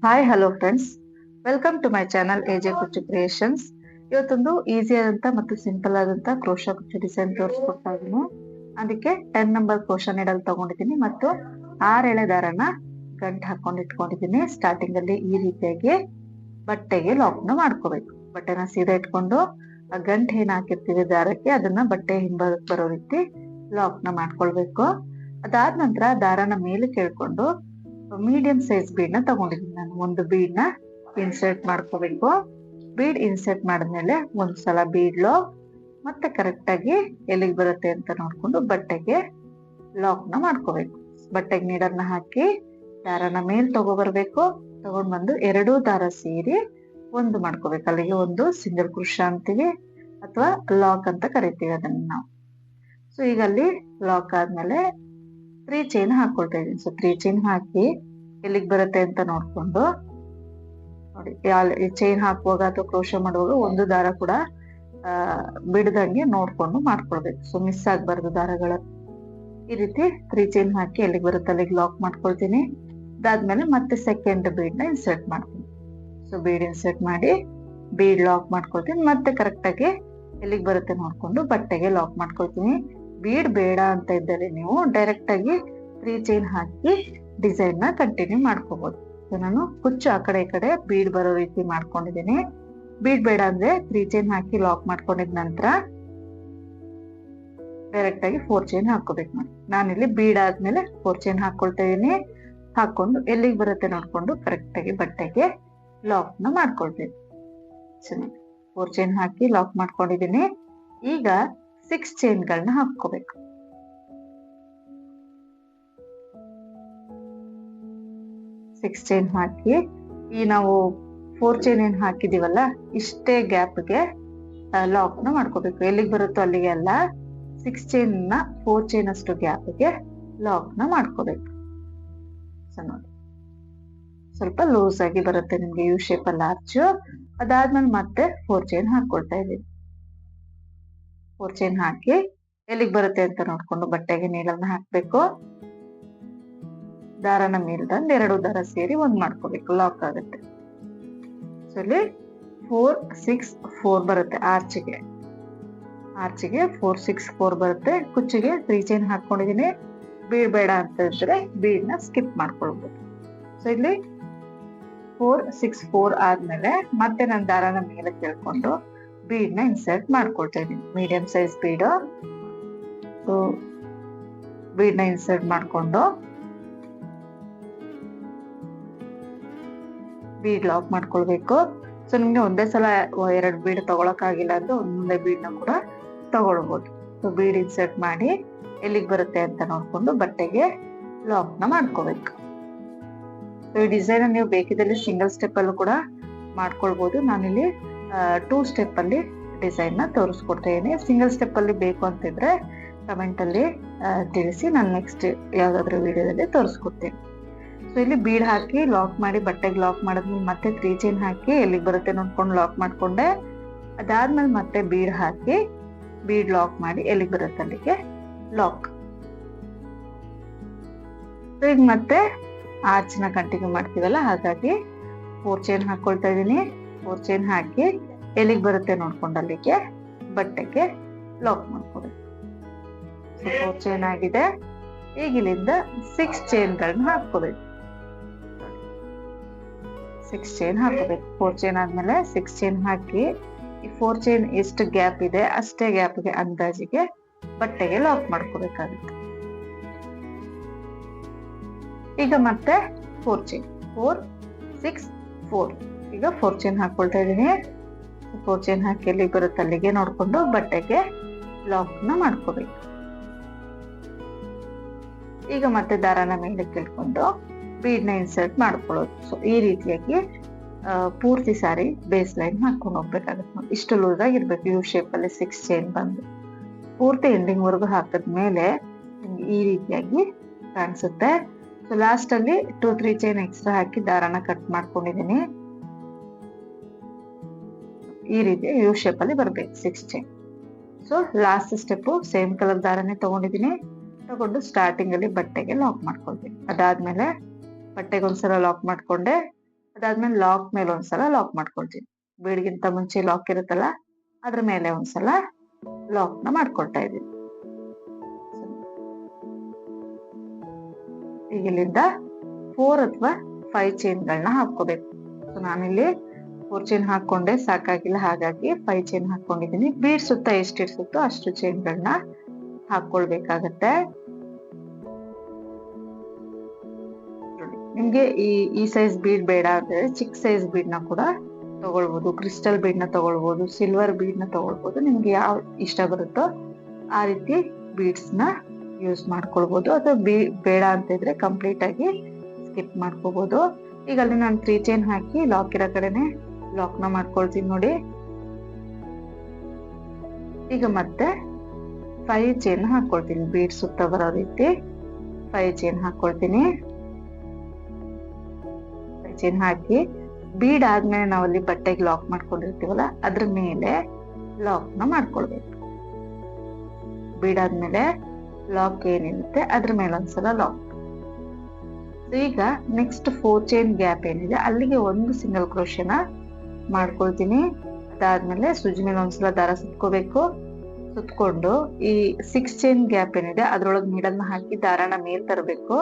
Hi hello friends, welcome to my channel AJ Kuchu creations. ಇವತ್ತೊಂದು easy ಆದಂತ ಮತ್ತು simple ಆದಂತ ಕ್ರೋಶಾ ಕುಚ್ಚು ಡಿಸೈನ್ ತೋರಿಸ್ಕೊಡ್ತಾ ಇದ್ದೀನಿ. ಅದಕ್ಕೆ 10 ನಂಬರ್ ಕ್ರೋಶಾ ನೀಡಲ್ ತಗೊಂಡಿದ್ದೀನಿ ಮತ್ತು 6 ಎಳೆ ದಾರನ ಗಂಟು ಹಾಕೊಂಡು ಇಟ್ಕೊಂಡಿದ್ದೀನಿ. ಸ್ಟಾರ್ಟಿಂಗ್ ಅಲ್ಲಿ ಈ ರೀತಿಯಾಗಿ ಬಟ್ಟೆಗೆ ಲಾಕ್ ನ ಮಾಡ್ಕೋಬೇಕು. ಬಟ್ಟೆನ ಸೀದಾ ಇಟ್ಕೊಂಡು ಆ ಗಂಟು ಏನ್ ಹಾಕಿರ್ತೀವಿ ದಾರಕ್ಕೆ ಅದನ್ನ ಬಟ್ಟೆ ಹಿಂಭಾಗಕ್ಕೆ ಬರೋ ರೀತಿ ಲಾಕ್ ನ ಮಾಡ್ಕೊಳ್ಬೇಕು. ಅದಾದ ನಂತರ ದಾರನ ಮೇಲೆ ಕೇಳ್ಕೊಂಡು ಮೀಡಿಯಂ ಸೈಜ್ ಬೀಡ್ ನ ತಗೊಂಡಿದ್ದೀನಿ. ನಾನು ಒಂದು ಬೀಡ್ ನ ಇನ್ಸರ್ಟ್ ಮಾಡ್ಕೋಬೇಕು. ಬೀಡ್ ಇನ್ಸರ್ಟ್ ಮಾಡಿದ್ಮೇಲೆ ಒಂದ್ಸಲ ಬೀಡ್ ಲಾಕ್ ಮತ್ತೆ ಕರೆಕ್ಟ್ ಆಗಿ ಎಲ್ಲಿಗೆ ಬರುತ್ತೆ ಅಂತ ನೋಡ್ಕೊಂಡು ಬಟ್ಟೆಗೆ ಲಾಕ್ ನ ಮಾಡ್ಕೋಬೇಕು. ಬಟ್ಟೆಗೆ ನೀಡಲ್ನ ಹಾಕಿ ದಾರನ ಮೇಲ್ ತಗೋಬರ್ಬೇಕು. ತಗೊಂಡ್ ಬಂದು ಎರಡೂ ದಾರ ಸೇರಿ ಒಂದು ಮಾಡ್ಕೋಬೇಕು. ಅಲ್ಲಿಗೆ ಒಂದು ಸಿಂಗಲ್ ಕ್ರೋಶಾ ಅಂತೀವಿ ಅಥವಾ ಲಾಕ್ ಅಂತ ಕರಿತೀವಿ ಅದನ್ನ ನಾವು. ಸೊ ಈಗ ಅಲ್ಲಿ ಲಾಕ್ ಆದ್ಮೇಲೆ 3 ಚೈನ್ ಹಾಕೊಳ್ತಾ ಇದೀನಿ. ಸೊ 3 ಚೈನ್ ಹಾಕಿ ಎಲ್ಲಿಗೆ ಬರುತ್ತೆ ಅಂತ ನೋಡ್ಕೊಂಡು ನೋಡಿ, ಈ ಚೈನ್ ಹಾಕುವಾಗ ಅಥವಾ ಕ್ರೋಶಾ ಮಾಡುವಾಗ ಒಂದು ದಾರ ಕೂಡ ಬಿಡದಂಗೆ ನೋಡ್ಕೊಂಡು ಮಾಡ್ಕೊಳ್ಬೇಕು. ಸೊ ಮಿಸ್ ಆಗ್ಬಾರ್ದು ದಾರಗಳು. ಈ ರೀತಿ 3 ಚೈನ್ ಹಾಕಿ ಎಲ್ಲಿಗೆ ಬರುತ್ತೆ ಅಲ್ಲಿಗೆ ಲಾಕ್ ಮಾಡ್ಕೊಳ್ತೀನಿ. ಅದಾದ್ಮೇಲೆ ಮತ್ತೆ ಸೆಕೆಂಡ್ ಬೀಡ್ ನ ಇನ್ಸರ್ಟ್ ಮಾಡ್ತೀನಿ. ಸೊ ಬೀಡ್ ಇನ್ಸರ್ಟ್ ಮಾಡಿ ಬೀಡ್ ಲಾಕ್ ಮಾಡ್ಕೊಳ್ತೀನಿ. ಮತ್ತೆ ಕರೆಕ್ಟ್ ಆಗಿ ಎಲ್ಲಿಗೆ ಬರುತ್ತೆ ನೋಡ್ಕೊಂಡು ಬಟ್ಟೆಗೆ ಲಾಕ್ ಮಾಡ್ಕೊಳ್ತೀನಿ. ಬೀಡ್ ಬೇಡ ಅಂತ ಇದ್ದರೆ ನೀವು ಡೈರೆಕ್ಟ್ ಆಗಿ 3 ಚೈನ್ ಹಾಕಿ ಡಿಸೈನ್ ನ ಕಂಟಿನ್ಯೂ ಮಾಡ್ಕೋಬಹುದು. ನಾನು ಕುಚ್ಚು ಆ ಕಡೆ ಈ ಕಡೆ ಬೀಡ್ ಬರೋ ರೀತಿ ಮಾಡ್ಕೊಂಡಿದ್ದೀನಿ. ಬೀಡ್ ಬೇಡ ಅಂದ್ರೆ 3 ಚೈನ್ ಹಾಕಿ ಲಾಕ್ ಮಾಡ್ಕೊಂಡಿದ ನಂತರ ಡೈರೆಕ್ಟ್ ಆಗಿ 4 ಚೈನ್ ಹಾಕೋಬೇಕು. ನಾನಿಲ್ಲಿ ಬೀಡ್ ಆದ್ಮೇಲೆ 4 ಚೈನ್ ಹಾಕೊಳ್ತಾ ಇದೀನಿ. ಹಾಕೊಂಡು ಎಲ್ಲಿಗೆ ಬರುತ್ತೆ ನೋಡ್ಕೊಂಡು ಕರೆಕ್ಟ್ ಆಗಿ ಬಟ್ಟೆಗೆ ಲಾಕ್ ನ ಮಾಡ್ಕೊಳ್ತೀನಿ. 4 ಚೈನ್ ಹಾಕಿ ಲಾಕ್ ಮಾಡ್ಕೊಂಡಿದ್ದೀನಿ. ಈಗ 6 ಚೈನ್ ಗಳನ್ನ ಹಾಕೋಬೇಕು. 6 ಚೈನ್ ಹಾಕಿ ಈ ನಾವು 4 ಚೈನ್ ಏನ್ ಹಾಕಿದೀವಲ್ಲ ಇಷ್ಟೇ ಗ್ಯಾಪ್ಗೆ ಲಾಕ್ ನ ಮಾಡ್ಕೋಬೇಕು. ಎಲ್ಲಿಗೆ ಬರುತ್ತೋ ಅಲ್ಲಿಗೆ ಅಲ್ಲ, 6 ಚೈನ್ ನ 4 ಚೈನ್ ಅಷ್ಟು ಗ್ಯಾಪ್ಗೆ ಲಾಕ್ ನ ಮಾಡ್ಕೋಬೇಕು. ನೋಡಿ, ಸ್ವಲ್ಪ ಲೂಸ್ ಆಗಿ ಬರುತ್ತೆ ನಿಮ್ಗೆ ಯು ಶೇಪ್ ಅಲ್ಲಿ ಆರ್ಚ್. ಅದಾದ್ಮೇಲೆ ಮತ್ತೆ 4 ಚೈನ್ ಹಾಕೊಳ್ತಾ ಇದೀನಿ. 4 ಚೈನ್ ಹಾಕಿ ಎಲ್ಲಿಗೆ ಬರುತ್ತೆ ಅಂತ ನೋಡ್ಕೊಂಡು ಬಟ್ಟೆಗೆ ನೀಡಲ್ನ ಹಾಕ್ಬೇಕು. ದಾರನ ಮೇಲ್ದಂದು ಎರಡು ದಾರ ಸೇರಿ ಒಂದ್ ಮಾಡ್ಕೋಬೇಕು, ಲಾಕ್ ಆಗುತ್ತೆ. ಸೊ ಇಲ್ಲಿ 4 6 4 ಬರುತ್ತೆ ಆರ್ಚ್ಗೆ 4 6 4 ಬರುತ್ತೆ. ಕುಚ್ಚಿಗೆ 3 ಚೈನ್ ಹಾಕೊಂಡಿದೀನಿ. ಬೀಡ್ ಬೇಡ ಅಂತ ಇದ್ರೆ ಬೀಡ್ ನ ಸ್ಕಿಪ್ ಮಾಡ್ಕೊಳ್ಬಹುದು. ಸೊ ಇಲ್ಲಿ 4 6 4 ಆದ್ಮೇಲೆ ಮತ್ತೆ ನಾನು ದಾರನ ಮೇಲೆ ಕೇಳ್ಕೊಂಡು ಬೀಡ್ ನ ಇನ್ಸರ್ಟ್ ಮಾಡ್ಕೊಳ್ತಾ ಇದೀನಿ. Medium size bead. So bead ನ ಇನ್ಸರ್ಟ್ ಮಾಡ್ಕೊಂಡು ಬೀಡ್ ಲಾಕ್ ಮಾಡ್ಕೊಳ್ಬೇಕು. ಸೊ ನಿಮ್ಗೆ ಒಂದೇ ಸಲ 2 ಬೀಡ್ ತಗೊಳಕ್ ಆಗಿಲ್ಲ ಅಂದ್ರೆ ಒಂದೇ ಬೀಡ್ ನ ಕೂಡ ತಗೊಳ್ಬಹುದು. ಸೊ ಬೀಡ್ ಇನ್ಸರ್ಟ್ ಮಾಡಿ ಎಲ್ಲಿಗೆ ಬರುತ್ತೆ ಅಂತ ನೋಡ್ಕೊಂಡು ಬಟ್ಟೆಗೆ ಲಾಕ್ ನ ಮಾಡ್ಕೋಬೇಕು. ಈ ಡಿಸೈನ್ ನೀವು ಬೇಕಿದಲ್ಲಿ ಸಿಂಗಲ್ ಸ್ಟೆಪ್ ಅಲ್ಲೂ ಕೂಡ ಮಾಡ್ಕೊಳ್ಬಹುದು. ನಾನಿಲ್ಲಿ 2 ಸ್ಟೆಪ್ ಅಲ್ಲಿ ಡಿಸೈನ್ ನ ತೋರಿಸ್ಕೊಡ್ತಾ ಇದೀನಿ. ಸಿಂಗಲ್ ಸ್ಟೆಪ್ ಅಲ್ಲಿ ಬೇಕು ಅಂತಿದ್ರೆ ಕಮೆಂಟ್ ಅಲ್ಲಿ ತಿಳಿಸಿ, ನಾನು ನೆಕ್ಸ್ಟ್ ಯಾವ್ದಾದ್ರು ವಿಡಿಯೋದಲ್ಲಿ ತೋರಿಸ್ಕೊಡ್ತೀನಿ. ಸೊ ಇಲ್ಲಿ ಬೀಡ್ ಹಾಕಿ ಲಾಕ್ ಮಾಡಿ ಬಟ್ಟೆಗೆ ಲಾಕ್ ಮಾಡಿದ್ಮೇಲೆ ಮತ್ತೆ 3 ಚೈನ್ ಹಾಕಿ ಎಲ್ಲಿಗೆ ಬರುತ್ತೆ ನೋಡ್ಕೊಂಡು ಲಾಕ್ ಮಾಡ್ಕೊಂಡೆ. ಅದಾದ್ಮೇಲೆ ಮತ್ತೆ ಬೀಡ್ ಹಾಕಿ ಬೀಡ್ ಲಾಕ್ ಮಾಡಿ ಎಲ್ಲಿಗೆ ಬರುತ್ತೆ ಅಲ್ಲಿಗೆ ಲಾಕ್. ಸೊ ಈಗ ಮತ್ತೆ ಆರ್ಚ್ ನ ಕಂಟಿನ್ಯೂ ಮಾಡ್ತೀವಲ್ಲ, ಹಾಗಾಗಿ 4 ಚೈನ್ ಹಾಕೊಳ್ತಾ ಇದೀನಿ. 4 ಚೈನ್ ಹಾಕಿ ಎಲ್ಲಿಗೆ ಬರುತ್ತೆ ನೋಡ್ಕೊಂಡು ಅಲ್ಲಿಗೆ ಬಟ್ಟೆಗೆ ಲಾಕ್ ಮಾಡ್ಕೋಬೇಕು. 4 ಚೈನ್ ಆಗಿದೆ. ಈಗ ಇಲ್ಲಿಂದ 6 ಚೈನ್ ಗಳನ್ನ ಹಾಕೋಬೇಕು. 6 ಚೈನ್ ಹಾಕೋಬೇಕು. 4 ಚೈನ್ ಆದ್ಮೇಲೆ 6 ಚೈನ್ ಹಾಕಿ ಈ 4 ಚೈನ್ ಎಷ್ಟು ಗ್ಯಾಪ್ ಇದೆ ಅಷ್ಟೇ ಗ್ಯಾಪ್ಗೆ ಅಂದಾಜಿಗೆ ಬಟ್ಟೆಗೆ ಲಾಕ್ ಮಾಡ್ಕೋಬೇಕಾಗುತ್ತೆ. ಈಗ ಮತ್ತೆ 4 ಚೈನ್ 4 6 4 ಈಗ 4 ಚೈನ್ ಹಾಕೊಳ್ತಾ ಇದೀನಿ. 4 ಚೈನ್ ಹಾಕಿ ಎಲ್ಲಿಗೆ ಬರುತ್ತೆ ಅಲ್ಲಿಗೆ ನೋಡ್ಕೊಂಡು ಬಟ್ಟೆಗೆ ಲಾಕ್ ನ ಮಾಡ್ಕೋಬೇಕು. ಈಗ ಮತ್ತೆ ದಾರನ ಮೇಲೆ ಕೇಳ್ಕೊಂಡು ಬೀಡ್ ನ ಇನ್ಸರ್ಟ್ ಮಾಡ್ಕೊಳ್ಳೋದು. ಸೊ ಈ ರೀತಿಯಾಗಿ ಪೂರ್ತಿ ಸಾರಿ ಬೇಸ್ ಲೈನ್ ಹಾಕೊಂಡು ಹೋಗ್ಬೇಕಾಗುತ್ತೆ. ಇಷ್ಟು ಲೂಸ್ ಆಗಿರ್ಬೇಕು. ಯು ಶೇಪ್ ಅಲ್ಲಿ 6 ಚೈನ್ ಬಂದು ಪೂರ್ತಿ ಎಂಡಿಂಗ್ ವರ್ಗು ಹಾಕಿದ್ಮೇಲೆ ಈ ರೀತಿಯಾಗಿ ಕಾಣಿಸುತ್ತೆ. ಸೊ ಲಾಸ್ಟ್ ಅಲ್ಲಿ 2-3 ಚೈನ್ ಎಕ್ಸ್ಟ್ರಾ ಹಾಕಿ ದಾರನ ಕಟ್ ಮಾಡ್ಕೊಂಡಿದೀನಿ. ಈ ರೀತಿ ಯು ಶೇಪ್ ಅಲ್ಲಿ ಬರ್ಬೇಕು 6 chain. So last step same colour ದಾರನೇ ತಗೊಂಡಿದೀನಿ. ತಗೊಂಡು ಸ್ಟಾರ್ಟಿಂಗ್ ಅಲ್ಲಿ ಬಟ್ಟೆಗೆ ಲಾಕ್ ಮಾಡ್ಕೊಳ್ತೀನಿ. ಅದಾದ್ಮೇಲೆ ಬಟ್ಟೆಗೆ ಒಂದ್ಸಲ ಲಾಕ್ ಮಾಡ್ಕೊಂಡೆ. ಅದಾದ್ಮೇಲೆ ಲಾಕ್ ಮೇಲೆ ಒಂದ್ಸಲ ಲಾಕ್ ಮಾಡ್ಕೊಳ್ತೀನಿ. ಬೀಡ್ಗಿಂತ ಮುಂಚೆ ಲಾಕ್ ಇರುತ್ತಲ್ಲ ಅದ್ರ ಮೇಲೆ ಒಂದ್ಸಲ ಲಾಕ್ ನ ಮಾಡ್ಕೊಳ್ತಾ ಇದ್ದೀನಿ. ಈಗ ಇಲ್ಲಿಂದ 4 ಅಥವಾ 5 ಚೈನ್ಗಳನ್ನ ಹಾಕೋಬೇಕು. ಸೊ ನಾನಿಲ್ಲಿ 4 ಚೈನ್ ಹಾಕೊಂಡೆ, ಸಾಕಾಗಿಲ್ಲ, ಹಾಗಾಗಿ 5 ಚೈನ್ ಹಾಕೊಂಡಿದ್ದೀನಿ. ಬೀಡ್ ಸುತ್ತ ಎಷ್ಟು ಇರ್ಸುತ್ತೋ ಅಷ್ಟು ಚೈನ್ಗಳನ್ನ ಹಾಕೊಳ್ಬೇಕಾಗತ್ತೆ. ನಿಮ್ಗೆ ಈ ಸೈಜ್ ಬೀಡ್ ಬೇಡ ಅಂದ್ರೆ ಚಿಕ್ಕ ಸೈಜ್ ಬೀಡ್ ನ ಕೂಡ ತಗೊಳ್ಬಹುದು. ಕ್ರಿಸ್ಟಲ್ ಬೀಡ್ ನ ತಗೊಳ್ಬಹುದು, ಸಿಲ್ವರ್ ಬೀಡ್ ನ ತಗೊಳ್ಬಹುದು. ನಿಮ್ಗೆ ಯಾವ ಇಷ್ಟ ಬರುತ್ತೋ ಆ ರೀತಿ ಬೀಡ್ಸ್ ನ ಯೂಸ್ ಮಾಡ್ಕೊಳ್ಬಹುದು. ಅಥವಾ ಬೇಡ ಅಂತ ಇದ್ರೆ ಕಂಪ್ಲೀಟ್ ಆಗಿ ಸ್ಕಿಪ್ ಮಾಡ್ಕೋಬಹುದು. ಈಗ ಅಲ್ಲಿ ನಾನು 3 ಚೈನ್ ಹಾಕಿ ಲಾಕ್ ಇರೋ ಕಡೆನೆ ಲಾಕ್ ನ ಮಾಡ್ಕೊಳ್ತೀನಿ ನೋಡಿ. ಈಗ ಮತ್ತೆ 5 ಚೈನ್ ಹಾಕೊಳ್ತೀನಿ. ಬೀಡ್ ಸುತ್ತ ಬರೋ ರೀತಿ 5 ಚೈನ್ ಹಾಕೊಳ್ತೀನಿ. 5 ಚೈನ್ ಹಾಕಿ ಬೀಡ್ ಆದ್ಮೇಲೆ ನಾವಲ್ಲಿ ಬಟ್ಟೆಗೆ ಲಾಕ್ ಮಾಡ್ಕೊಂಡಿರ್ತೀವಲ್ಲ ಅದ್ರ ಮೇಲೆ ಲಾಕ್ ನ ಮಾಡ್ಕೊಳ್ಬೇಕು. ಬೀಡ್ ಆದ್ಮೇಲೆ ಲಾಕ್ ಏನಿರುತ್ತೆ ಅದ್ರ ಮೇಲೆ ಒಂದ್ಸಲ ಲಾಕ್. ಈಗ ನೆಕ್ಸ್ಟ್ 4 ಚೈನ್ ಗ್ಯಾಪ್ ಏನಿದೆ ಅಲ್ಲಿಗೆ ಒಂದು ಸಿಂಗಲ್ ಕ್ರೋಶೆನ ಮಾಡ್ಕೊಳ್ತೀನಿ. ಅದಾದ್ಮೇಲೆ ಸೂಜಿ ಮೇಲೆ ಒಂದ್ಸಲ ದಾರ ಸುತ್ಕೋಬೇಕು. ಸುತ್ಕೊಂಡು ಈ 6 ಚೈನ್ ಗ್ಯಾಪ್ ಏನಿದೆ ಅದ್ರೊಳಗೆ ನೀಡಲ್ನ ಹಾಕಿ ದಾರನ ಮೇಲ್ ತರಬೇಕು.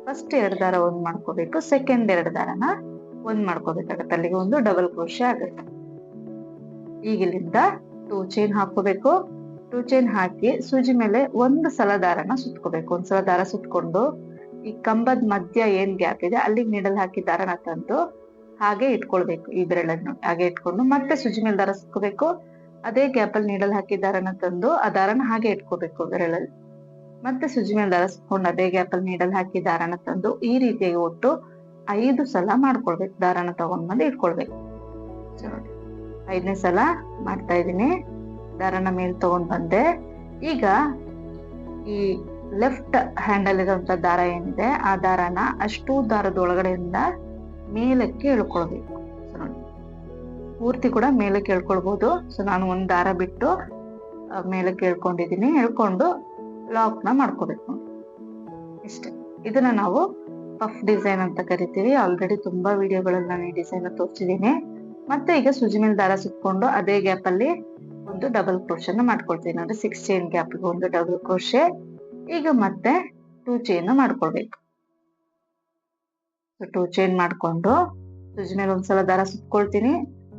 ಫಸ್ಟ್ 2 ದಾರ ಒಂದ್ ಮಾಡ್ಕೋಬೇಕು, ಸೆಕೆಂಡ್ 2 ದಾರನ ಒಂದ್ ಮಾಡ್ಕೋಬೇಕಾಗತ್ತೆ. ಅಲ್ಲಿಗೆ ಒಂದು ಡಬಲ್ ಕ್ರೋಶೆ ಆಗುತ್ತೆ. ಈಗ ಇಲ್ಲಿಂದ 2 ಚೈನ್ ಹಾಕೋಬೇಕು. 2 ಚೈನ್ ಹಾಕಿ ಸೂಜಿ ಮೇಲೆ ಒಂದು ಸಲ ದಾರನ ಸುತ್ಕೋಬೇಕು. ಒಂದ್ಸಲ ದಾರ ಸುತ್ಕೊಂಡು ಈ ಕಂಬದ ಮಧ್ಯ ಏನ್ ಗ್ಯಾಪ್ ಇದೆ ಅಲ್ಲಿಗೆ ನೀಡಲ್ ಹಾಕಿ ದಾರನ ತಂದು ಹಾಗೆ ಇಟ್ಕೊಳ್ಬೇಕು. ಈ ಬೆರಳನ್ನು ಹಾಗೆ ಇಟ್ಕೊಂಡು ಮತ್ತೆ ಸೂಜಿ ಮೇಲೆ ದಾರ ಸುತ್ಕೋಬೇಕು. ಅದೇ ಗ್ಯಾಪ್ ಅಲ್ಲಿ ನೀಡಲ್ ಹಾಕಿ ದಾರನ ತಂದು ಆ ದಾರನ ಹಾಗೆ ಇಟ್ಕೋಬೇಕು ಬೆರಳಲ್ಲಿ. ಮತ್ತೆ ಸೂಜಿ ಮೇಲೆ ದಾರ ಸುತ್ಕೊಂಡು ಅದೇ ಗ್ಯಾಪ್ ಅಲ್ಲಿ ನೀಡಲ್ ಹಾಕಿ ದಾರನ ತಂದು ಈ ರೀತಿಯಾಗಿ ಒಟ್ಟು 5 ಸಲ ಮಾಡ್ಕೊಳ್ಬೇಕು. ದಾರನ ತಗೊಂಡ್ ಬಂದು ಇಟ್ಕೊಳ್ಬೇಕು. 5ನೇ ಸಲ ಮಾಡ್ತಾ ಇದ್ದೀನಿ. ದಾರನ ಮೇಲೆ ತಗೊಂಡ್ ಬಂದೆ. ಈಗ ಈ ಲೆಫ್ಟ್ ಹ್ಯಾಂಡಲ್ ಇರುವಂತ ದಾರ ಏನಿದೆ ಆ ದಾರನ ಅಷ್ಟು ದಾರದ ಒಳಗಡೆಯಿಂದ ಮೇಲಕ್ಕೆ ಎಳ್ಕೊಳ್ಬೇಕು. ನೋಡಿ, ಪೂರ್ತಿ ಕೂಡ ಮೇಲಕ್ಕೆ ಎಳ್ಕೊಳ್ಬಹುದು. ಸೊ ನಾನು ಒಂದ್ ದಾರ ಬಿಟ್ಟು ಮೇಲಕ್ಕೆ ಎಳ್ಕೊಂಡಿದ್ದೀನಿ. ಎಳ್ಕೊಂಡು ಲಾಕ್ ನ ಮಾಡ್ಕೋಬೇಕು. ಇಷ್ಟೇ. ಇದನ್ನ ನಾವು ಪಫ್ ಡಿಸೈನ್ ಅಂತ ಕರಿತೀವಿ. ಆಲ್ರೆಡಿ ತುಂಬಾ ವಿಡಿಯೋಗಳಲ್ಲಿ ನಾನು ಈ ಡಿಸೈನ್ ತೋರಿಸಿದ್ದೀನಿ. ಮತ್ತೆ ಈಗ ಸೂಜಿ ಮೇಲೆ ದಾರ ಸುತ್ಕೊಂಡು ಅದೇ ಗ್ಯಾಪ್ ಅಲ್ಲಿ ಒಂದು ಡಬಲ್ ಕ್ರೋಶೆನ ಮಾಡ್ಕೊಳ್ತೀನಿ. ಅಂದ್ರೆ 6 ಚೈನ್ ಗ್ಯಾಪ್ ಒಂದು ಡಬಲ್ ಕ್ರೋಶೆ. ಈಗ ಮತ್ತೆ 2 ಚೈನ್ ಮಾಡ್ಕೊಳ್ಬೇಕು. 2 ಚೈನ್ ಮಾಡ್ಕೊಂಡು ಸೂಜಿ ಮೇಲೆ ಒಂದ್ಸಲ ದಾರ ಸುತ್ಕೊಳ್ತೀನಿ.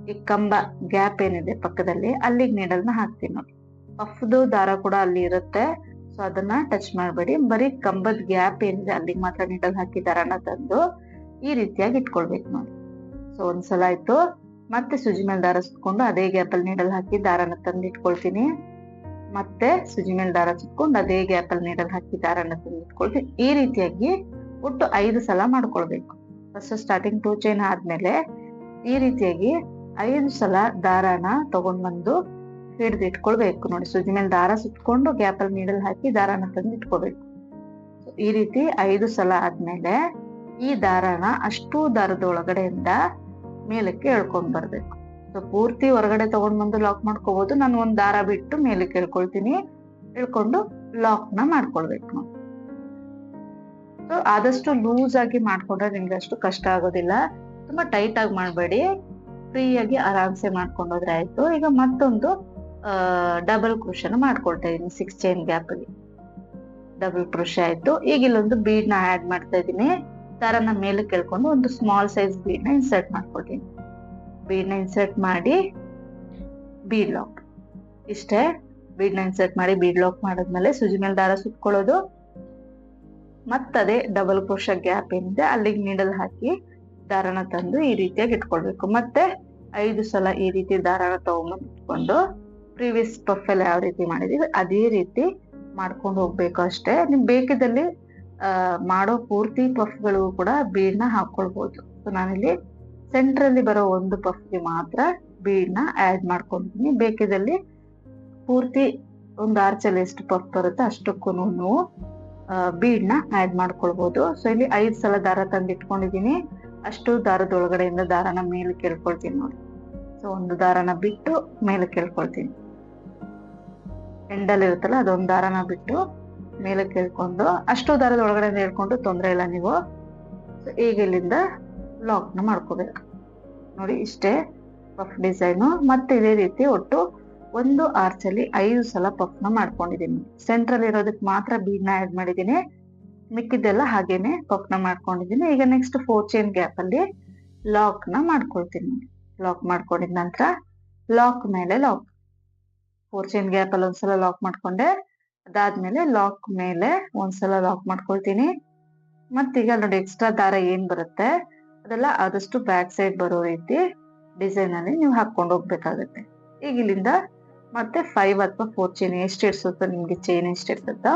ಈ ಕಂಬ ಗ್ಯಾಪ್ ಏನಿದೆ ಪಕ್ಕದಲ್ಲಿ ಅಲ್ಲಿಗೆ ನೀಡಲ್ನ ಹಾಕ್ತೀನಿ ನೋಡಿ. ಪಫ್ದು ದಾರ ಕೂಡ ಅಲ್ಲಿ ಇರುತ್ತೆ. ಸೊ ಅದನ್ನ ಟಚ್ ಮಾಡಬೇಡಿ. ಬರೀ ಕಂಬದ ಗ್ಯಾಪ್ ಏನಿದೆ ಅಲ್ಲಿಗೆ ಮಾತ್ರ ನೀಡಲ್ ಹಾಕಿ ದಾರನ ತಂದು ಈ ರೀತಿಯಾಗಿ ಇಟ್ಕೊಳ್ಬೇಕು ನೋಡಿ. ಸೊ ಒಂದ್ಸಲ ಆಯ್ತು. ಮತ್ತೆ ಸೂಜಿ ಮೇಲೆ ದಾರ ಸುತ್ಕೊಂಡು ಅದೇ ಗ್ಯಾಪ್ ಅಲ್ಲಿ ನೀಡಲ್ ಹಾಕಿ ದಾರನ ತಂದು ಇಟ್ಕೊಳ್ತೀನಿ. ಮತ್ತೆ ಸೂಜಿ ಮೇಲೆ ದಾರ ಸುತ್ಕೊಂಡು ಅದೇ ಗ್ಯಾಪ್ ಅಲ್ಲಿ ನೀಡಲ್ ಹಾಕಿ ದಾರನ ತಂದು ಇಟ್ಕೊಳ್ತೀನಿ. ಈ ರೀತಿಯಾಗಿ ಒಟ್ಟು 5 ಸಲ ಮಾಡ್ಕೊಳ್ಬೇಕು. ಫಸ್ಟ್ ಸ್ಟಾರ್ಟಿಂಗ್ 2 ಚೈನ್ ಆದ್ಮೇಲೆ ಈ ರೀತಿಯಾಗಿ 5 ಸಲ ದಾರನ ತಗೊಂಡ್ ಬಂದು ಹಿಡ್ದು ಇಟ್ಕೊಳ್ಬೇಕು ನೋಡಿ. ಸೂಜಿ ಮೇಲೆ ದಾರ ಸುತ್ಕೊಂಡು ಗ್ಯಾಪ್ ಅಲ್ಲಿ ನೀಡಲ್ ಹಾಕಿ ದಾರನ ತಂದು ಇಟ್ಕೋಬೇಕು. ಈ ರೀತಿ 5 ಸಲ ಆದ್ಮೇಲೆ ಈ ದಾರನ ಅಷ್ಟು ದಾರದ ಒಳಗಡೆಯಿಂದ ಮೇಲಕ್ಕೆ ಎಳ್ಕೊಂಡ್ ಬರ್ಬೇಕು. ಸೊ ಪೂರ್ತಿ ಹೊರಗಡೆ ತಗೊಂಡ್ ಬಂದು ಲಾಕ್ ಮಾಡ್ಕೋಬಹುದು. ನಾನು ಒಂದ್ ದಾರ ಬಿಟ್ಟು ಮೇಲಕ್ಕೆ ಎಳ್ಕೊಳ್ತೀನಿ. ಎಳ್ಕೊಂಡು ಲಾಕ್ ನ ಮಾಡ್ಕೊಳ್ಬೇಕು ನೋಡಿ. ಸೊ ಆದಷ್ಟು ಲೂಸ್ ಆಗಿ ಮಾಡ್ಕೊಂಡ್ರೆ ನಿಮ್ಗೆ ಅಷ್ಟು ಕಷ್ಟ ಆಗೋದಿಲ್ಲ. ತುಂಬಾ ಟೈಟ್ ಆಗಿ ಮಾಡ್ಬೇಡಿ. ಫ್ರೀ ಆಗಿ ಆರಾಮ್ಸೆ ಮಾಡ್ಕೊಂಡೋದ್ರೆ ಆಯ್ತು. ಈಗ ಮತ್ತೊಂದು ಡಬಲ್ ಕ್ರೋಶೆನ ಮಾಡ್ಕೊಳ್ತಾ ಇದೀನಿ. 6 ಚೈನ್ ಗ್ಯಾಪ್ ಅಲ್ಲಿ ಡಬಲ್ ಕ್ರೋಶೆ ಆಯ್ತು. ಈಗ ಇಲ್ಲೊಂದು ಬೀಡ್ ನ ಆಡ್ ಮಾಡ್ತಾ ಇದೀನಿ. ದಾರನ ಮೇಲೆ ಕೇಳ್ಕೊಂಡು ಒಂದು ಸ್ಮಾಲ್ ಸೈಜ್ ಬೀಡ್ ನ ಇನ್ಸರ್ಟ್ ಮಾಡ್ಕೊಳ್ತೀನಿ. ಬೀಡ್ ನ ಇನ್ಸರ್ಟ್ ಮಾಡಿ ಬೀಡ್ ಲಾಕ್. ಇಷ್ಟೇ. ಬೀಡ್ ನ ಇನ್ಸರ್ಟ್ ಮಾಡಿ ಬೀಡ್ ಲಾಕ್ ಮಾಡಿದ್ಮೇಲೆ ಸೂಜಿ ಮೇಲೆ ದಾರ ಸುತ್ಕೊಳ್ಳೋದು. ಮತ್ತದೇ ಡಬಲ್ ಕ್ರೋಶೆ ಗ್ಯಾಪ್ ಏನಿದೆ ಅಲ್ಲಿಗೆ ನೀಡಲ್ ಹಾಕಿ ದಾರನ ತಂದು ಈ ರೀತಿಯಾಗಿ ಇಟ್ಕೊಳ್ಬೇಕು. ಮತ್ತೆ 5 ಸಲ ಈ ರೀತಿ ದಾರನ ತಗೊಂಡ್ಬಂದು ಇಟ್ಕೊಂಡು ಪ್ರೀವಿಯಸ್ ಪಫ್ ಎಲ್ಲ ಯಾವ ರೀತಿ ಮಾಡಿದೀವಿ ಅದೇ ರೀತಿ ಮಾಡ್ಕೊಂಡು ಹೋಗ್ಬೇಕು ಅಷ್ಟೇ. ನಿಮ್ ಬೇಕಿದ್ದಲ್ಲಿ ಮಾಡೋ ಪೂರ್ತಿ ಪಫ್ಗಳು ಕೂಡ ಬೀಡ್ ನ ಹಾಕೊಳ್ಬಹುದು. ಸೊ ನಾನಿಲ್ಲಿ ಸೆಂಟ್ರಲ್ಲಿ ಬರೋ ಒಂದು ಪಫ್ಗೆ ಮಾತ್ರ ಬೀಡ್ ನ ಆಡ್ ಮಾಡ್ಕೊಂಡಿದ್ದೀನಿ. ಬೇಕಿದ್ದಲ್ಲಿ ಪೂರ್ತಿ ಒಂದು ಆರ್ಚಲ್ಲಿ ಎಷ್ಟು ಪಫ್ ಬರುತ್ತೆ ಅಷ್ಟಕ್ಕೂ ನೀವು ಬೀಡ್ ನ ಆಡ್ ಮಾಡ್ಕೊಳ್ಬಹುದು. ಸೊ ಇಲ್ಲಿ 5 ಸಲ ದಾರ ತಂದು ಇಟ್ಕೊಂಡಿದೀನಿ. ಅಷ್ಟು ದಾರದ ಒಳಗಡೆಯಿಂದ ದಾರನ ಮೇಲೆ ಕೇಳ್ಕೊಳ್ತೀನಿ ನೋಡಿ. ಸೊ ಒಂದು ದಾರನ ಬಿಟ್ಟು ಮೇಲೆ ಕೇಳ್ಕೊಳ್ತೀನಿ. ಎಂಡಲ್ಲಿ ಇರುತ್ತಲ್ಲ ಅದೊಂದು ದಾರನ ಬಿಟ್ಟು ಮೇಲೆ ಕೇಳ್ಕೊಂಡು ಅಷ್ಟು ದಾರದ ಒಳಗಡೆ ಹೇಳ್ಕೊಂಡು ತೊಂದ್ರೆ ಇಲ್ಲ ನೀವು. ಈಗ ಇಲ್ಲಿಂದ ಲಾಕ್ ನ ಮಾಡ್ಕೋಬೇಕು. ನೋಡಿ ಇಷ್ಟೇ ಪಫ್ ಡಿಸೈನು. ಮತ್ತೆ ಇದೇ ರೀತಿ ಒಟ್ಟು ಒಂದು ಆರ್ಚ್ ಅಲ್ಲಿ 5 ಸಲ ಪಫ್ ನ ಮಾಡ್ಕೊಂಡಿದೀನಿ. ಸೆಂಟ್ರಲ್ ಇರೋದಕ್ಕೆ ಮಾತ್ರ ಬೀಡ್ ನ ಆಡ್ ಮಾಡಿದೀನಿ, ಮಿಕ್ಕಿದ್ದೆಲ್ಲ ಹಾಗೇನೆ ಪಫ್ ನ ಮಾಡ್ಕೊಂಡಿದೀನಿ. ಈಗ ನೆಕ್ಸ್ಟ್ 4 ಚೈನ್ ಗ್ಯಾಪ್ ಅಲ್ಲಿ ಲಾಕ್ ನ ಮಾಡ್ಕೊಳ್ತೀನಿ. ಲಾಕ್ ಮಾಡ್ಕೊಂಡಿದ ನಂತರ ಲಾಕ್ ಮೇಲೆ ಲಾಕ್, 4 ಚೈನ್ ಗ್ಯಾಪ್ ಅಲ್ಲಿ ಒಂದ್ಸಲ ಲಾಕ್ ಮಾಡ್ಕೊಂಡೆ, ಅದಾದ್ಮೇಲೆ ಲಾಕ್ ಮೇಲೆ ಒಂದ್ಸಲ ಲಾಕ್ ಮಾಡ್ಕೊಳ್ತೀನಿ. ಮತ್ತೀಗ ನೋಡಿ ಎಕ್ಸ್ಟ್ರಾ ದಾರ ಏನ್ ಬರುತ್ತೆ ಅದೆಲ್ಲ ಆದಷ್ಟು ಬ್ಯಾಕ್ ಸೈಡ್ ಬರೋ ರೀತಿ ಡಿಸೈನ್ ಅಲ್ಲಿ ನೀವು ಹಾಕೊಂಡು ಹೋಗ್ಬೇಕಾಗತ್ತೆ. ಈಗ ಇಲ್ಲಿಂದ ಮತ್ತೆ 5 ಅಥವಾ 4 ಚೈನ್ ಎಷ್ಟು ಇಡ್ಸುತ್ತೋ, ನಿಮ್ಗೆ ಚೈನ್ ಎಷ್ಟು ಇರ್ತದೋ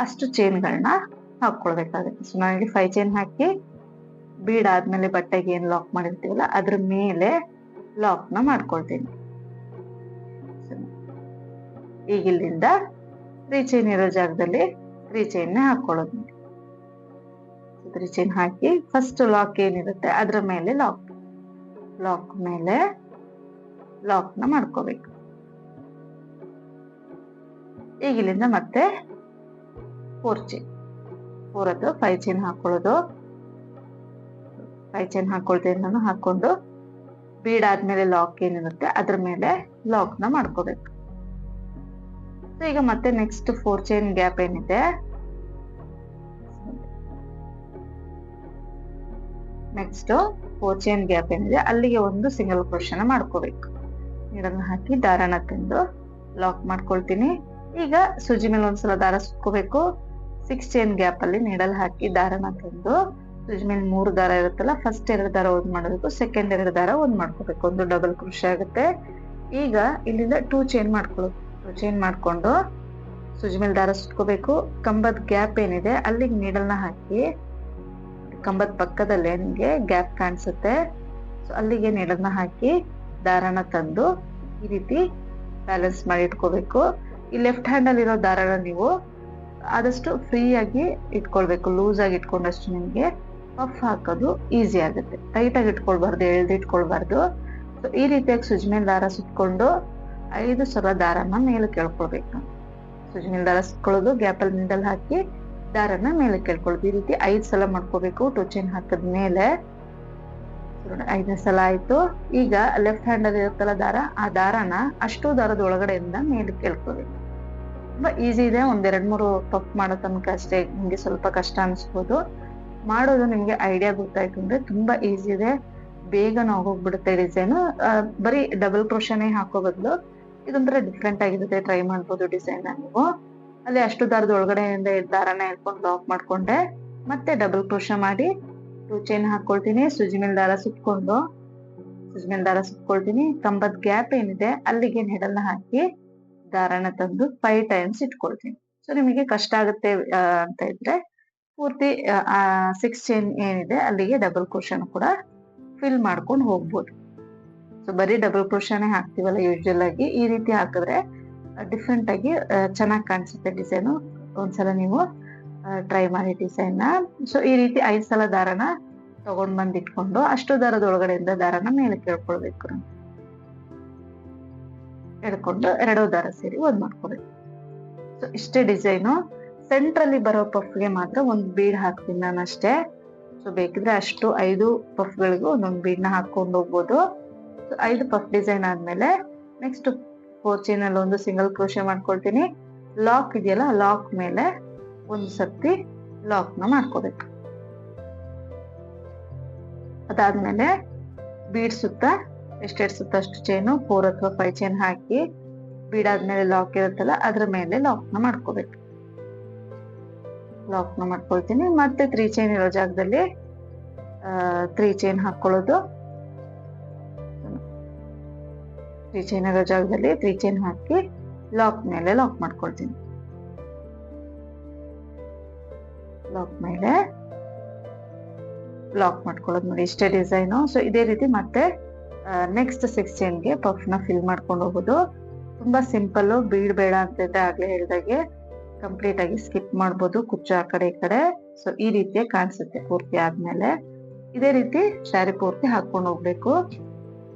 ಅಷ್ಟು ಚೈನ್ಗಳನ್ನ ಹಾಕೊಳ್ಬೇಕಾಗತ್ತೆ. ಸೊ ನಾನಿಲ್ಲಿ 5 ಚೈನ್ ಹಾಕಿ ಬೀಡ್ ಆದ್ಮೇಲೆ ಬಟ್ಟೆಗೆ ಏನ್ ಲಾಕ್ ಮಾಡಿರ್ತೀವಲ್ಲ ಅದ್ರ ಮೇಲೆ ಲಾಕ್ ನ ಮಾಡ್ಕೊಳ್ತೀನಿ. ಈಗ ಇಲ್ಲಿಂದ 3 ಚೈನ್ ಇರೋ ಜಾಗದಲ್ಲಿ 3 ಚೈನ್ ನ ಹಾಕೊಳ್ಳೋದು. 3 ಚೈನ್ ಹಾಕಿ ಫಸ್ಟ್ ಲಾಕ್ ಏನಿರುತ್ತೆ ಅದ್ರ ಮೇಲೆ ಲಾಕ್ ಮೇಲೆ ಲಾಕ್ ನ ಮಾಡ್ಕೋಬೇಕು. ಈಗ ಇಲ್ಲಿಂದ ಮತ್ತೆ 4 ಚೈನ್, 4 ಅಥವಾ 5 ಚೈನ್ ಹಾಕೊಳ್ಳೋದು. 5 ಚೈನ್ ಹಾಕೊಳ್ತೀನಿ ನಾನು. ಹಾಕೊಂಡು ಬೀಡ್ ಆದ್ಮೇಲೆ ಲಾಕ್ ಏನಿರುತ್ತೆ ಅದ್ರ ಮೇಲೆ ಲಾಕ್ ನ ಮಾಡ್ಕೋಬೇಕು. ಈಗ ಮತ್ತೆ ನೆಕ್ಸ್ಟ್ 4 ಚೈನ್ ಗ್ಯಾಪ್ ಏನಿದೆ, ನೆಕ್ಸ್ಟ್ 4 ಚೈನ್ ಗ್ಯಾಪ್ ಏನಿದೆ ಅಲ್ಲಿಗೆ ಒಂದು ಸಿಂಗಲ್ ಕ್ರೋಶನ ಮಾಡ್ಕೋಬೇಕು. ನೀಡನ್ನ ಹಾಕಿ ದಾರನ ತಂದು ಲಾಕ್ ಮಾಡ್ಕೊಳ್ತೀನಿ. ಈಗ ಸೂಜಿ ಮೇಲೆ ಒಂದ್ಸಲ ದಾರ ಸುತ್ಕೋಬೇಕು. 6 ಚೈನ್ ಗ್ಯಾಪ್ ಅಲ್ಲಿ ನೀಡಲ್ ಹಾಕಿ ದಾರನ ತಂದು ಸೂಜಿ ಮೇಲೆ 3 ದಾರ ಇರುತ್ತಲ್ಲ, ಫಸ್ಟ್ 2 ದಾರ ಒಂದ್ ಮಾಡಬೇಕು, ಸೆಕೆಂಡ್ 2 ದಾರ ಒಂದ್ ಮಾಡ್ಕೋಬೇಕು, ಒಂದು ಡಬಲ್ ಕ್ರೋಶೆ ಆಗುತ್ತೆ. ಈಗ ಇಲ್ಲಿಂದ 2 ಚೈನ್ ಮಾಡ್ಕೊಳ್ಳೋದು. 2 ಚೈನ್ ಮಾಡ್ಕೊಂಡು ಸೂಜಿ ಮೇಲೆ ದಾರ ಸುತ್ಕೋಬೇಕು. ಕಂಬದ ಗ್ಯಾಪ್ ಏನಿದೆ ಅಲ್ಲಿಗೆ ನೀಡಲ್ನ ಹಾಕಿ, ಕಂಬದ ಪಕ್ಕದಲ್ಲೇ ನಿಮ್ಗೆ ಗ್ಯಾಪ್ ಕಾಣಿಸುತ್ತೆ, ಸೊ ಅಲ್ಲಿಗೆ ನೀಡಲ್ನ ಹಾಕಿ ದಾರನ ತಂದು ಈ ರೀತಿ ಬ್ಯಾಲೆನ್ಸ್ ಮಾಡಿ ಇಟ್ಕೋಬೇಕು. ಈ ಲೆಫ್ಟ್ ಹ್ಯಾಂಡ್ ಅಲ್ಲಿ ಇರೋ ದಾರನ ನೀವು ಆದಷ್ಟು ಫ್ರೀ ಆಗಿ ಇಟ್ಕೊಳ್ಬೇಕು. ಲೂಸ್ ಆಗಿ ಇಟ್ಕೊಂಡಷ್ಟು ನಿಮ್ಗೆ ಪಫ್ ಹಾಕೋದು ಈಸಿ ಆಗುತ್ತೆ. ಟೈಟ್ ಆಗಿ ಇಟ್ಕೊಳ್ಬಾರ್ದು, ಎಳ್ದು ಇಟ್ಕೊಳ್ಬಾರ್ದು. ಸೊ ಈ ರೀತಿಯಾಗಿ ಸೂಜಿ ಮೇಲೆ ದಾರ ಸುತ್ಕೊಂಡು 5 ಸಲ ದಾರನ ಮೇಲೆ ಕೇಳ್ಕೊಳ್ಬೇಕು. ಸೂಜಿ ಮೇಲೆ ದಾರ ಸುತ್ಕೊಳ್ಳೋದು, ಗ್ಯಾಪ್ ಅಲ್ಲಿ ನೀಡಲ್ ಹಾಕಿ ದಾರನ ಮೇಲೆ ಕೇಳ್ಕೊಳ್ಳೋದು. ಈ ರೀತಿ 5 ಸಲ ಮಾಡ್ಕೋಬೇಕು. 2 ಚೈನ್ ಹಾಕದ್ಮೇಲೆ 5ನೇ ಸಲ ಆಯ್ತು. ಈಗ ಲೆಫ್ಟ್ ಹ್ಯಾಂಡ್ ಅಲ್ಲಿ ಇರುತ್ತಲ್ಲ ದಾರ, ಆ ದಾರನ ಅಷ್ಟು ದಾರದ ಒಳಗಡೆಯಿಂದ ಮೇಲೆ ಕೇಳ್ಕೊಳ್ಬೇಕು. ತುಂಬಾ ಈಸಿ ಇದೆ. 1-2-3 ಪಫ್ ಮಾಡೋ ತನಕ ಅಷ್ಟೇ ನಿಮ್ಗೆ ಸ್ವಲ್ಪ ಕಷ್ಟ ಅನ್ಸ್ಬೋದು. ಮಾಡೋದು ನಿಮ್ಗೆ ಐಡಿಯಾ ಗೊತ್ತಾಯ್ತು ಅಂದ್ರೆ ತುಂಬಾ ಈಸಿ ಇದೆ, ಬೇಗ ಹೋಗ್ಬಿಡುತ್ತೆ ಡಿಸೈನ್. ಬರೀ ಡಬಲ್ ಕ್ರೋಶನೇ ಹಾಕೋ ಬದಲು ಇದೊಂಥರ ಡಿಫ್ರೆಂಟ್ ಆಗಿರುತ್ತೆ, ಟ್ರೈ ಮಾಡ್ಬೋದು ಡಿಸೈನ್ ನೀವು. ಅಲ್ಲಿ ಅಷ್ಟು ದಾರದ ಒಳಗಡೆಯಿಂದ ದಾರನ ಎಳ್ಕೊಂಡು ಲಾಕ್ ಮಾಡ್ಕೊಂಡೆ, ಮತ್ತೆ ಡಬಲ್ ಕ್ರೋಶ ಮಾಡಿ 2 ಚೈನ್ ಹಾಕೊಳ್ತೀನಿ. ಸೂಜಿ ಮೇಲೆ ದಾರ ಸುತ್ಕೊಳ್ತೀನಿ. ಕಂಬದ ಗ್ಯಾಪ್ ಏನಿದೆ ಅಲ್ಲಿಗೆ ನೀಡಲ್ನ ಹಾಕಿ ದಾರನ ತಂದು 5 ಟೈಮ್ಸ್ ಇಟ್ಕೊಳ್ತೀನಿ. ಸೊ ನಿಮಗೆ ಕಷ್ಟ ಆಗುತ್ತೆ ಅಂತ ಇದ್ರೆ ಪೂರ್ತಿ 6 ಚೈನ್ ಏನಿದೆ ಅಲ್ಲಿಗೆ ಡಬಲ್ ಕ್ರೋಶನ ಕೂಡ ಫಿಲ್ ಮಾಡ್ಕೊಂಡು ಹೋಗ್ಬೋದು. ಸೊ ಬರೀ ಡಬಲ್ ಕ್ರೋಶನೇ ಹಾಕ್ತಿವಲ್ಲ ಯೂಶುವಲ್ ಆಗಿ, ಈ ರೀತಿ ಹಾಕಿದ್ರೆ ಡಿಫ್ರೆಂಟ್ ಆಗಿ ಚೆನ್ನಾಗಿ ಕಾಣಿಸುತ್ತೆ ಡಿಸೈನು. ಒಂದ್ಸಲ ನೀವು ಟ್ರೈ ಮಾಡಿ ಡಿಸೈನ್ ನ. ಸೊ ಈ ರೀತಿ 5 ಸಲ ದಾರನ ತಗೊಂಡ್ ಬಂದ್ ಇಟ್ಕೊಂಡು ಅಷ್ಟು ದಾರದ ಒಳಗಡೆಯಿಂದ ದಾರನ ಮೇಲೆ ಕೇಳ್ಕೊಳ್ಬೇಕು. ಎಳ್ಕೊಂಡು 2 ದಾರ ಸೇರಿ ಒಂದ್ ಮಾಡ್ಕೋಬೇಕು. ಸೊ ಇಷ್ಟೇ ಡಿಸೈನು. ಸೆಂಟ್ರಲ್ಲಿ ಬರೋ ಪಫ್ಗೆ ಮಾತ್ರ ಒಂದು ಬೀಡ್ ಹಾಕ್ತೀನಿ ನಾನು ಅಷ್ಟೇ. ಸೊ ಬೇಕಿದ್ರೆ ಅಷ್ಟು 5 ಪಫ್ಗಳಿಗೂ ಒಂದೊಂದು ಬೀಡ್ನ ಹಾಕೊಂಡು ಹೋಗ್ಬೋದು. ಸೊ 5 ಪಫ್ ಡಿಸೈನ್ ಆದ್ಮೇಲೆ ನೆಕ್ಸ್ಟ್ 4 ಚೈನ್ ಅಲ್ಲಿ ಒಂದು ಸಿಂಗಲ್ ಕ್ರೋಶೆ ಮಾಡ್ಕೊಳ್ತೀನಿ. ಲಾಕ್ ಇದೆಯಲ್ಲ, ಲಾಕ್ ಮೇಲೆ ಒಂದು ಸರ್ತಿ ಲಾಕ್ ನ ಮಾಡ್ಕೋಬೇಕು. ಅದಾದ್ಮೇಲೆ ಬೀಡ್ ಸುತ್ತ ಎಷ್ಟೆಷ್ಟು ಸುತ್ತ ಅಷ್ಟು ಚೈನು 4 ಅಥವಾ 5 ಚೈನ್ ಹಾಕಿ ಬೀಡ್ ಆದ್ಮೇಲೆ ಲಾಕ್ ಇರುತ್ತಲ್ಲ ಅದ್ರ ಮೇಲೆ ಲಾಕ್ ನ ಮಾಡ್ಕೋಬೇಕು. ಲಾಕ್ ನ ಮಾಡ್ಕೊಳ್ತೀನಿ. ಮತ್ತೆ 3 ಚೈನ್ ಇರೋ ಜಾಗದಲ್ಲಿ 3 ಚೈನ್ ಹಾಕೊಳ್ಳೋದು. 3 ಚೈನ್ ಇರೋ ಜಾಗದಲ್ಲಿ 3 ಚೈನ್ ಹಾಕಿ ಲಾಕ್ ಮೇಲೆ ಲಾಕ್ ಮಾಡ್ಕೊಳ್ತೀನಿ. ಲಾಕ್ ಮೇಲೆ ಲಾಕ್ ಮಾಡ್ಕೊಳ್ಳೋದು. ನೋಡಿ ಇಷ್ಟೇ ಡಿಸೈನು. ಸೊ ಇದೇ ರೀತಿ ಮತ್ತೆ ನೆಕ್ಸ್ಟ್ 6 ಚೈನ್ಗೆ ಪಫ್ ನ ಫಿಲ್ ಮಾಡ್ಕೊಂಡು ಹೋಗೋದು. ತುಂಬಾ ಸಿಂಪಲ್, ಬೀಡ್ ಬೇಡ ಅಂತ ಇದ್ದೆ ಆಗ್ಲೇ ಹೇಳಿದಾಗೆ ಕಂಪ್ಲೀಟ್ ಆಗಿ ಸ್ಕಿಪ್ ಮಾಡ್ಬೋದು, ಕುಚ್ಚು ಆ ಕಡೆ ಈ ಕಡೆ. ಸೊ ಈ ರೀತಿಯ ಕಾಣಿಸುತ್ತೆ ಪೂರ್ತಿ ಆದ್ಮೇಲೆ. ಇದೇ ರೀತಿ ಸ್ಯಾರಿ ಪೂರ್ತಿ ಹಾಕೊಂಡು ಹೋಗ್ಬೇಕು.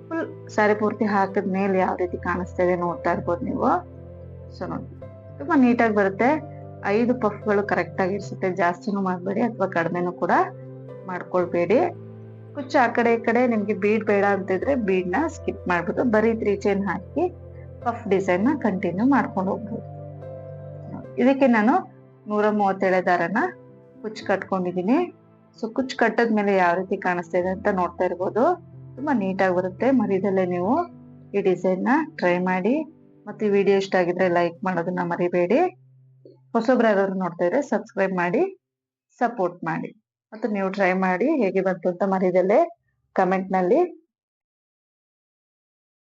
ಫುಲ್ ಸ್ಯಾರಿ ಪೂರ್ತಿ ಹಾಕಿದ್ಮೇಲೆ ಯಾವ ರೀತಿ ಕಾಣಿಸ್ತಾ ಇದೆ ನೋಡ್ತಾ ಇರ್ಬೋದು ನೀವು. ಸೊ ನೋಡಿ ತುಂಬಾ ನೀಟಾಗಿ ಬರುತ್ತೆ. 5 ಪಫ್ಗಳು ಕರೆಕ್ಟ್ ಆಗಿ ಇರಿಸುತ್ತೆ. ಜಾಸ್ತಿನೂ ಮಾಡಬೇಡಿ ಅಥವಾ ಕಡಿಮೆನೂ ಕೂಡ ಮಾಡ್ಕೊಳ್ಬೇಡಿ. ಕುಚ್ಚು ಆ ಕಡೆ ಈ ಕಡೆ ನಿಮ್ಗೆ ಬೀಡ್ ಬೇಡ ಅಂತಿದ್ರೆ ಬೀಡ್ನ ಸ್ಕಿಪ್ ಮಾಡ್ಬೋದು. ಬರೀ 3 ಚೈನ್ ಹಾಕಿ ಪಫ್ ಡಿಸೈನ್ ನ ಕಂಟಿನ್ಯೂ ಮಾಡ್ಕೊಂಡು ಹೋಗ್ಬೋದು. ಇದಕ್ಕೆ ನಾನು 137 ದಾರನ ಕುಚ್ಚು ಕಟ್ಕೊಂಡಿದೀನಿ. ಸೊ ಕುಚ್ಚು ಕಟ್ಟದ್ಮೇಲೆ ಯಾವ ರೀತಿ ಕಾಣಿಸ್ತಾ ಇದೆ ಅಂತ ನೋಡ್ತಾ ಇರ್ಬೋದು. ತುಂಬಾ ನೀಟಾಗಿ ಬರುತ್ತೆ. ಮರಿದಲ್ಲೇ ನೀವು ಈ ಡಿಸೈನ್ ನ ಟ್ರೈ ಮಾಡಿ. ಮತ್ತೆ ಈ ವಿಡಿಯೋ ಇಷ್ಟ ಆಗಿದ್ರೆ ಲೈಕ್ ಮಾಡೋದನ್ನ ಮರಿಬೇಡಿ. ಹೊಸಬ್ರು ಯಾರಾದ್ರು ನೋಡ್ತಾ ಇದ್ರೆ ಸಬ್ಸ್ಕ್ರೈಬ್ ಮಾಡಿ ಸಪೋರ್ಟ್ ಮಾಡಿ. ಮತ್ತು ನೀವು ಟ್ರೈ ಮಾಡಿ ಹೇಗೆ ಬಂತು ಅಂತ ಮರಿದಲ್ಲೇ ಕಮೆಂಟ್ ನಲ್ಲಿ